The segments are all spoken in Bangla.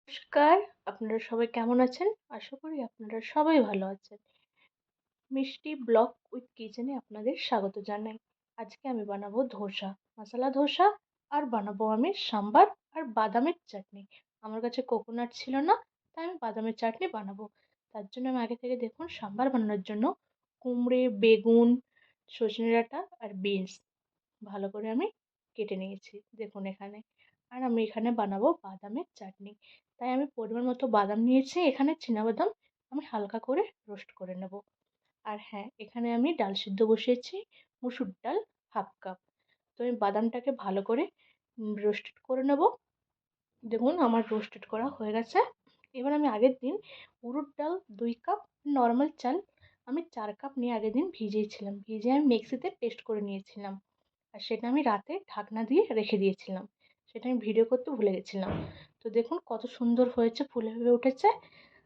নমস্কার, আপনারা সবাই কেমন আছেন? আশা করি আপনারা সবাই ভালো আছেন। মিষ্টি ব্লগ উইথ কিচেনে আপনাদের স্বাগত জানাই। আজকে আমি বানাবো ধোসা, মশলা ধোসা আর বানাবো আমি সাম্বার আর বাদামের চাটনি। আমার কাছে কোকোনাট ছিল না, তাই আমি বাদামের চাটনি বানাবো। তার জন্য আমি আগে থেকে দেখুন সাম্বার বানানোর জন্য কুমড়ে, বেগুন, সজনে ডাঁটা আর বিনস ভালো করে আমি কেটে নিয়েছি দেখুন এখানে। আর আমি এখানে বানাবো বাদামের চাটনি, তাই আমি পরিমাণ মতো বাদাম নিয়েছি। এখানে বাদাম আমি হালকা করে রোস্ট করে নেব। আর হ্যাঁ, এখানে আমি ডাল সিদ্ধ বসিয়েছি, মুসুর ডাল হাফ কাপ। তো আমি বাদামটাকে ভালো করে রোস্টেড করে নেব। দেখুন আমার রোস্টেড করা হয়ে গেছে। এবার আমি আগের দিন উড়দ ডাল 2 কাপ, নর্মাল চাল আমি 4 কাপ নিয়ে আগের দিন ভিজিয়েছিলাম। ভিজিয়ে আমি মিক্সিতে পেস্ট করে নিয়েছিলাম। আর সেটা আমি রাতে ঢাকনা দিয়ে রেখে দিয়েছিলাম। সেটা আমি ভিডিও করতে ভুলে গেছিলাম। তো দেখুন কত সুন্দর হয়েছে, ফুলে হয়ে উঠেছে।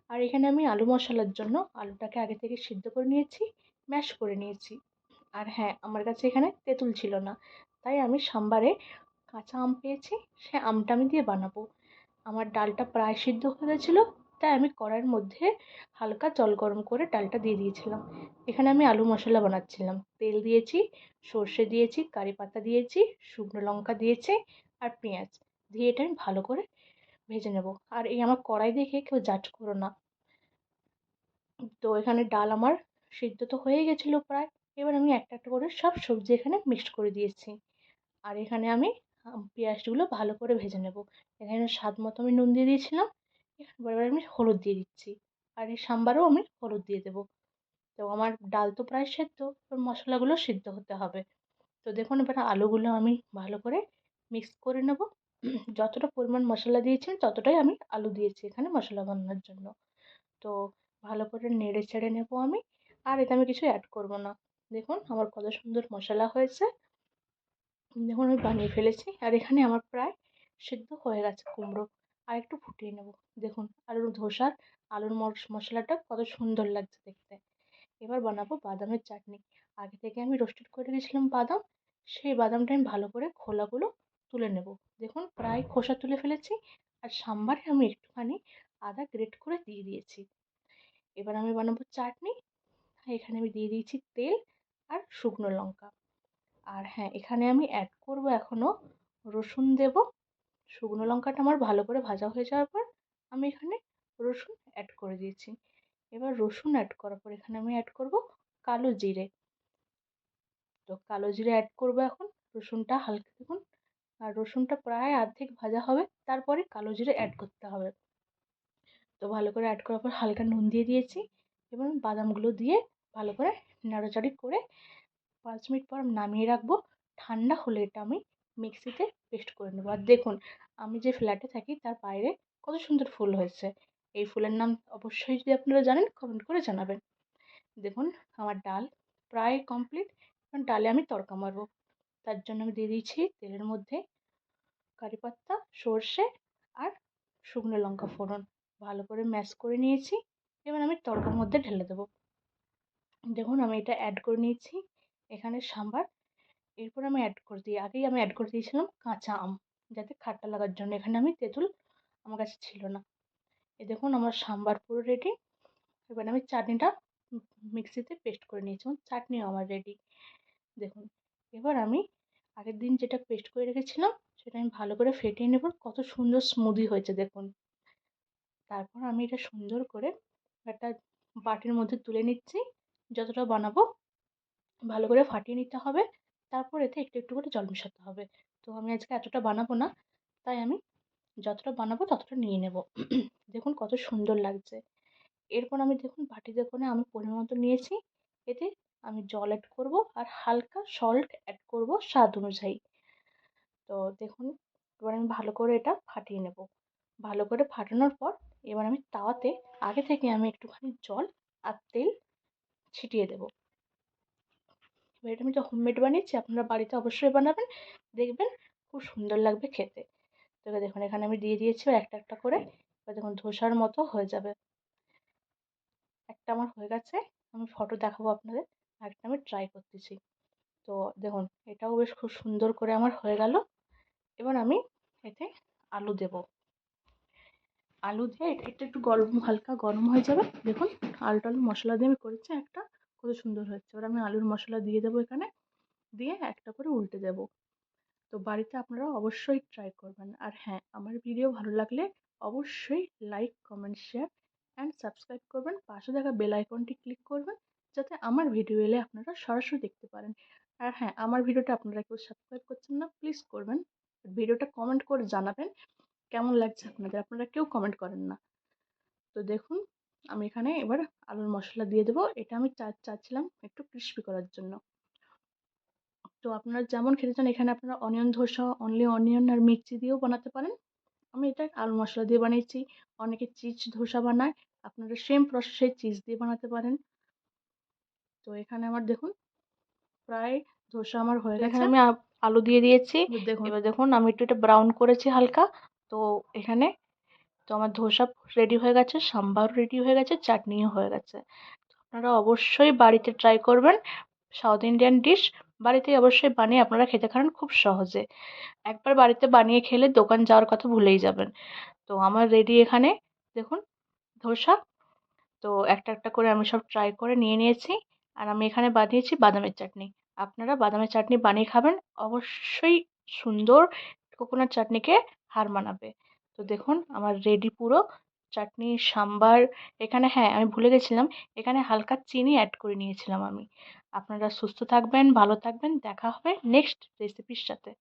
আর এখানে আমি আলু মশলার জন্য আলুটাকে আগে থেকে সিদ্ধ করে নিয়েছি, ম্যাশ করে নিয়েছি। আর হ্যাঁ, আমার কাছে এখানে তেঁতুল ছিল না, তাই আমি সাম্বারে কাঁচা আম পেয়েছি, সে আমটা আমি দিয়ে বানাবো। আমার ডালটা প্রায় সিদ্ধ হয়ে গেছিলো, তাই আমি কড়াইয়ের মধ্যে হালকা জল গরম করে ডালটা দিয়ে দিয়েছিলাম। এখানে আমি আলু মশলা বানাচ্ছিলাম। তেল দিয়েছি, সর্ষে দিয়েছি, কারি পাতা দিয়েছি, শুকনো লঙ্কা দিয়েছি আর পেঁয়াজ দিয়ে এটা আমি ভালো করে ভেজে নেব। আর এই আমার কড়াই দেখে কেউ জাজ করো না। তো এখানে ডাল আমার সিদ্ধ তো হয়ে গেছিলো প্রায়। এবার আমি একটা একটা করে সব সবজি এখানে মিক্সড করে দিয়েছি। আর এখানে আমি পেঁয়াজগুলো ভালো করে ভেজে নেব। এখানে স্বাদ মতো আমি নুন দিয়ে দিয়েছিলাম। এবার আমি হলুদ দিয়ে দিচ্ছি। আর এই সাম্বারেও আমি হলুদ দিয়ে দেবো। তো আমার ডাল তো প্রায় সেদ্ধ, এবার মশলাগুলো সিদ্ধ হতে হবে। তো দেখুন এবার আলুগুলো আমি ভালো করে মিক্স করে নেব। যতটা পরিমাণ মশলা দিয়েছি ততটাই আমি আলু দিয়েছি এখানে মশলা বানানোর জন্য। তো ভালো করে নেড়ে চেড়ে নেব আমি। আর এতে আমি কিছু অ্যাড করব না। দেখুন আমার কত সুন্দর মশলা হয়েছে। দেখুন আমি বানিয়ে ফেলেছি। আর এখানে আমার প্রায় সিদ্ধ হয়ে গেছে কুমড়ো। আর একটু ফুটিয়ে নেব। দেখুন আলুর ধোসার আলুর মশলাটা কত সুন্দর লাগছে দেখতে। এবার বানাবো বাদামের চাটনি। আগে থেকে আমি রোস্টেড করে রেখেছিলাম বাদাম, সেই বাদামটা আমি ভালো করে খোলাগুলো তুলে নেব। দেখুন প্রায় খোসা তুলে ফেলেছি। আর সাম্বারে আমি একটুখানি আদা গ্রেট করে দিয়ে দিয়েছি। এবার আমি বানাবো চাটনি। এখানে আমি দিয়ে দিয়েছি তেল আর শুকনো লঙ্কা। আর হ্যাঁ, এখানে আমি অ্যাড করব এখনও রসুন দেব। শুকনো লঙ্কাটা আমার ভালো করে ভাজা হয়ে যাওয়ার পর আমি এখানে রসুন অ্যাড করে দিয়েছি। এবার রসুন অ্যাড করার পর এখানে আমি অ্যাড করব কালো জিরে। তো কালো জিরে অ্যাড করব এখন। রসুনটা হালকা দেখুন, আর রসুনটা প্রায় অর্ধেক ভাজা হবে, তারপরে কালো জিরে অ্যাড করতে হবে। তো ভালো করে অ্যাড করার পর হালকা নুন দিয়ে দিয়েছি। এবার আমি বাদামগুলো দিয়ে ভালো করে নাড়াচাড়ি করে 5 মিনিট পর নামিয়ে রাখবো। ঠান্ডা হলে এটা আমি মিক্সিতে পেস্ট করে নেবো। আর দেখুন আমি যে ফ্ল্যাটে থাকি তার বাইরে কত সুন্দর ফুল হয়েছে। এই ফুলের নাম অবশ্যই যদি আপনারা জানেন কমেন্ট করে জানাবেন। দেখুন আমার ডাল প্রায় কমপ্লিট। এখন ডালে আমি তড়কা মারবো। তার জন্য আমি দিয়ে দিয়েছি তেলের মধ্যে কারি পাতা, সর্ষে আর শুকনো লঙ্কা ফোড়ন ভালো করে ম্যাশ করে নিয়েছি। এবার আমি তড়কার মধ্যে ঢেলে দেবো। দেখুন আমি এটা অ্যাড করে নিয়েছি এখানে সাম্বার। এরপর আমি আগেই আমি অ্যাড করে দিয়েছিলাম কাঁচা আম, যাতে খাট্টা লাগার জন্য। এখানে আমি তেঁতুল আমার কাছে ছিল না। এই দেখুন আমার সাম্বার পুরো রেডি। এবার আমি চাটনিটা মিক্সিতে পেস্ট করে নিয়েছি এবং চাটনিও আমার রেডি। দেখুন এবার আমি আগের দিন যেটা পেস্ট করে রেখেছিলাম সেটা আমি ভালো করে ফেটিয়ে নেব। কত সুন্দর স্মুদি হয়েছে দেখুন। তারপর আমি এটা সুন্দর করে একটা বাটির মধ্যে তুলে নিচ্ছি। যতটা বানাবো ভালো করে ফাটিয়ে নিতে হবে। তারপর এতে একটু একটু করে জল মেশাতে হবে। তো আমি আজকে এতটা বানাবো না, তাই আমি যতটা বানাবো ততটা নিয়ে নেব। দেখুন কত সুন্দর লাগছে। এরপর আমি দেখুন বাটিতে করে আমি পরিমাণ মতো নিয়েছি। এতে আমি জল অ্যাড করব আর হালকা সল্ট অ্যাড করব স্বাদ অনুযায়ী। তো দেখুন এবার আমি ভালো করে এটা ফাটিয়ে নেব। ভালো করে ফাটানোর পর এবার আমি তাওয়াতে আগে থেকে আমি একটুখানি জল আর তেল ছিটিয়ে দেবো। এবার এটা আমি তো হোমমেড বানিয়েছি, আপনারা বাড়িতে অবশ্যই বানাবেন, দেখবেন খুব সুন্দর লাগবে খেতে। তো এবার দেখুন এখানে আমি দিয়ে দিয়েছি একটা একটা করে। এবার দেখুন ধোসার মতো হয়ে যাবে। একটা আমার হয়ে গেছে, আমি ফটো দেখাবো আপনাদের। আরেকটা আমি ট্রাই করতেছি। তো দেখুন এটাও বেশ খুব সুন্দর করে আমার হয়ে গেল। এবার আমি এতে আলু দেব। আলু দিয়ে এটা একটু হালকা গরম হয়ে যাবে। দেখুন আলু মশলা দিয়ে আমি করেছি একটা, কত সুন্দর হচ্ছে। এবার আমি আলুর মশলা দিয়ে দেবো এখানে, দিয়ে একটা করে উল্টে দেবো। তো বাড়িতে আপনারা অবশ্যই ট্রাই করবেন। আর হ্যাঁ, আমার ভিডিও ভালো লাগলে অবশ্যই like, comment, share and subscribe করবেন। পাশে থাকা বেল আইকনটি ক্লিক করবেন, যাতে আমার ভিডিও এলে আপনারা সরাসরি দেখতে পারেন। আর হ্যাঁ, আমার ভিডিওটা আপনারা কেউ সাবস্ক্রাইব করছেন না, প্লিজ করবেন। ভিডিওটা কমেন্ট করে জানাবেন কেমন লাগছে আপনাদের। আপনারা কেউ কমেন্ট করেন না। তো দেখুন আমি এখানে এবার আলুর মশলা দিয়ে দেবো। এটা আমি চাচ্ছিলাম একটু ক্রিস্পি করার জন্য। তো আপনারা যেমন খেতে চান, এখানে আপনারা অনিয়ন ধোসা অনলি অনিয়ন আর মির্চি দিয়েও বানাতে পারেন। আমি এটা আলু মশলা দিয়ে বানিয়েছি। অনেকে চিজ ধোসা বানায়, আপনারা সেম প্রসেসে চিজ দিয়ে বানাতে পারেন। তো এখানে আমার দেখুন প্রায় ধোসা আমার হয়ে গেছে। এখানে আমি আলু দিয়ে দিয়েছি। এবার দেখুন আমি একটু এটা ব্রাউন করেছি হালকা। তো এখানে তো আমার ধোসা রেডি হয়ে গেছে, সাম্বার রেডি হয়ে গেছে, চাটনিও হয়ে গেছে। আপনারা অবশ্যই বাড়িতে ট্রাই করবেন। সাউথ ইন্ডিয়ান ডিশ বাড়িতে অবশ্যই বানিয়ে আপনারা খেতে পারেন খুব সহজে। একবার বাড়িতে বানিয়ে খেলে দোকান যাওয়ার কথা ভুলেই যাবেন। তো আমার রেডি এখানে দেখুন ধোসা। তো একটা একটা করে আমি সব ট্রাই করে নিয়ে নিয়েছি। আর আমি এখানে বানিয়েছি বাদামের চাটনি। আপনারা বাদামের চাটনি বানিয়ে খাবেন, অবশ্যই সুন্দর কোকোনাট চাটনিকে হার মানাবে। তো দেখুন আমার রেডি পুরো চাটনি, সাম্বার। এখানে হ্যাঁ, আমি ভুলে গেছিলাম, এখানে হালকা চিনি অ্যাড করে নিয়েছিলাম আমি। আপনারা সুস্থ থাকবেন, ভালো থাকবেন। দেখা হবে নেক্সট রেসিপির সাথে।